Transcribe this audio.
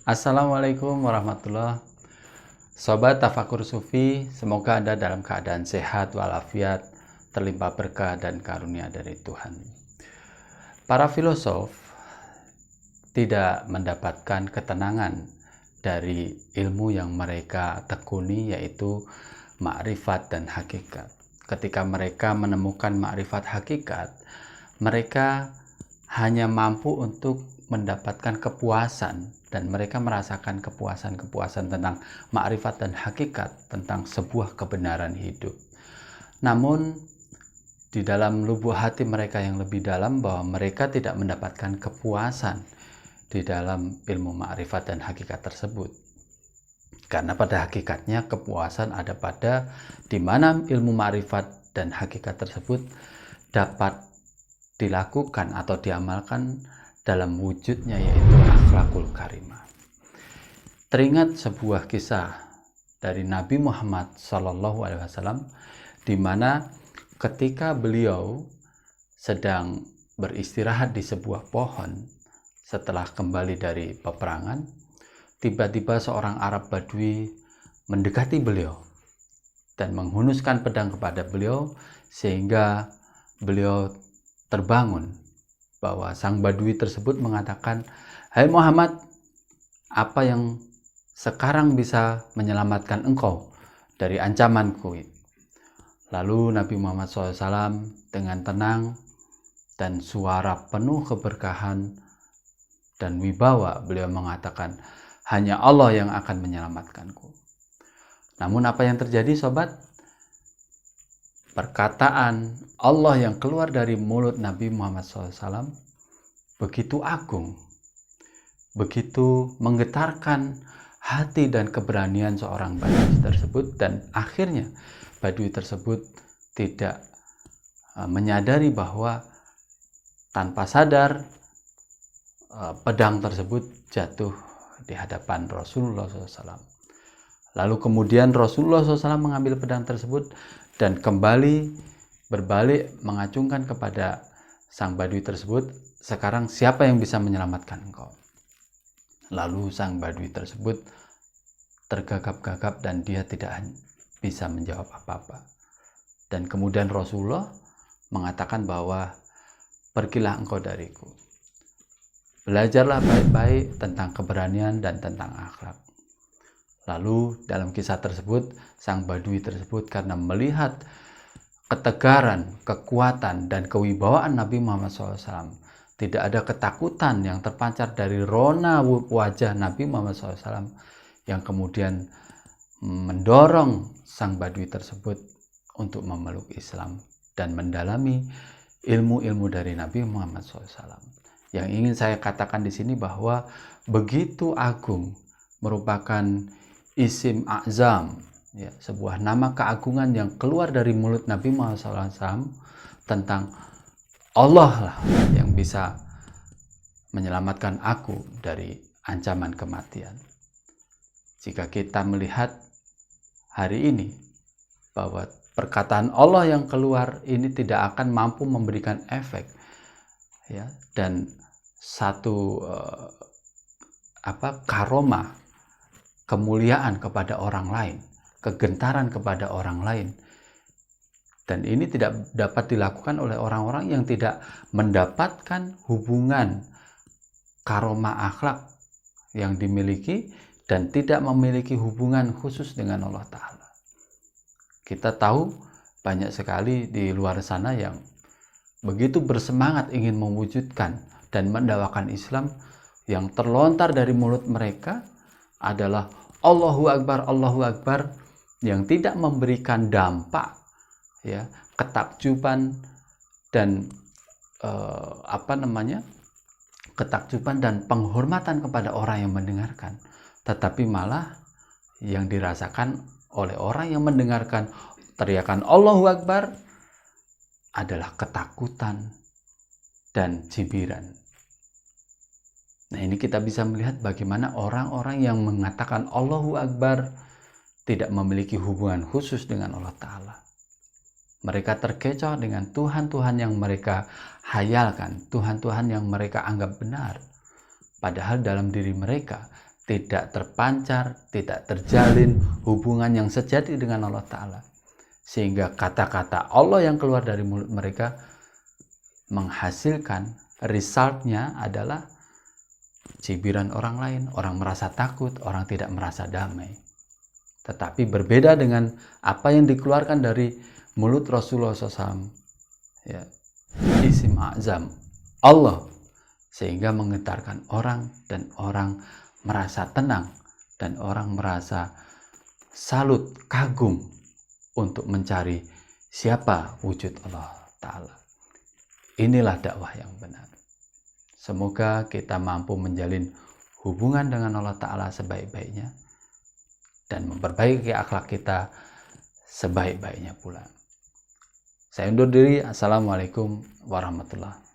Assalamualaikum warahmatullahi. Sobat Tafakur Sufi, semoga Anda dalam keadaan sehat walafiat, terlimpah berkah dan karunia dari Tuhan. Para filosof tidak mendapatkan ketenangan dari ilmu yang mereka tekuni, yaitu ma'rifat dan hakikat. Ketika mereka menemukan ma'rifat hakikat, mereka hanya mampu untuk mendapatkan kepuasan, dan mereka merasakan kepuasan tentang ma'rifat dan hakikat, tentang sebuah kebenaran hidup. Namun di dalam lubuk hati mereka yang lebih dalam, bahwa mereka tidak mendapatkan kepuasan di dalam ilmu ma'rifat dan hakikat tersebut. Karena pada hakikatnya kepuasan ada pada di mana ilmu ma'rifat dan hakikat tersebut dapat dilakukan atau diamalkan dalam wujudnya, yaitu akhlakul karimah. Teringat sebuah kisah dari Nabi Muhammad SAW, di mana ketika beliau sedang beristirahat di sebuah pohon setelah kembali dari peperangan, tiba-tiba seorang Arab Badui mendekati beliau dan menghunuskan pedang kepada beliau, sehingga beliau terbangun, bahwa sang Badui tersebut mengatakan, "Hai Muhammad, apa yang sekarang bisa menyelamatkan engkau dari ancamanku?" Lalu Nabi Muhammad SAW dengan tenang dan suara penuh keberkahan dan wibawa, beliau mengatakan, "Hanya Allah yang akan menyelamatkanku." Namun apa yang terjadi, sobat? Perkataan Allah yang keluar dari mulut Nabi Muhammad SAW begitu agung, begitu menggetarkan hati dan keberanian seorang Badui tersebut, dan akhirnya Badui tersebut tidak menyadari bahwa tanpa sadar pedang tersebut jatuh di hadapan Rasulullah SAW. Lalu kemudian Rasulullah SAW mengambil pedang tersebut dan kembali berbalik mengacungkan kepada sang Badui tersebut, "Sekarang siapa yang bisa menyelamatkan engkau?" Lalu sang Badui tersebut tergagap-gagap dan dia tidak bisa menjawab apa-apa. Dan kemudian Rasulullah mengatakan bahwa, "Pergilah engkau dariku. Belajarlah baik-baik tentang keberanian dan tentang akhlak." Lalu dalam kisah tersebut, sang Badui tersebut karena melihat ketegaran, kekuatan, dan kewibawaan Nabi Muhammad SAW, tidak ada ketakutan yang terpancar dari rona wajah Nabi Muhammad SAW, yang kemudian mendorong sang Badui tersebut untuk memeluk Islam dan mendalami ilmu-ilmu dari Nabi Muhammad SAW. Yang ingin saya katakan di sini bahwa begitu agung, merupakan isim azam, ya, sebuah nama keagungan yang keluar dari mulut Nabi Muhammad SAW tentang Allah lah yang bisa menyelamatkan aku dari ancaman kematian. Jika kita melihat hari ini bahwa perkataan Allah yang keluar ini tidak akan mampu memberikan efek, ya, dan satu karomah, kemuliaan kepada orang lain, kegentaran kepada orang lain. Dan ini tidak dapat dilakukan oleh orang-orang yang tidak mendapatkan hubungan karomah akhlak yang dimiliki dan tidak memiliki hubungan khusus dengan Allah Ta'ala. Kita tahu banyak sekali di luar sana yang begitu bersemangat ingin mewujudkan dan mendakwakan Islam, yang terlontar dari mulut mereka adalah Allahu Akbar, yang tidak memberikan dampak, ya, ketakjuban dan ketakjuban dan penghormatan kepada orang yang mendengarkan, tetapi malah yang dirasakan oleh orang yang mendengarkan teriakan Allahu Akbar adalah ketakutan dan cibiran. Nah, ini kita bisa melihat bagaimana orang-orang yang mengatakan Allahu Akbar tidak memiliki hubungan khusus dengan Allah Ta'ala. Mereka terkecoh dengan Tuhan-Tuhan yang mereka hayalkan, Tuhan-Tuhan yang mereka anggap benar. Padahal dalam diri mereka tidak terpancar, tidak terjalin hubungan yang sejati dengan Allah Ta'ala. Sehingga kata-kata Allah yang keluar dari mulut mereka menghasilkan resultnya adalah cibiran orang lain, orang merasa takut, orang tidak merasa damai. Tetapi berbeda dengan apa yang dikeluarkan dari mulut Rasulullah SAW, ya, isim azam Allah, sehingga menggetarkan orang dan orang merasa tenang dan orang merasa salut, kagum untuk mencari siapa wujud Allah Ta'ala. Inilah dakwah yang benar. Semoga kita mampu menjalin hubungan dengan Allah Ta'ala sebaik-baiknya dan memperbaiki akhlak kita sebaik-baiknya pula. Saya undur diri. Assalamualaikum warahmatullahi wabarakatuh.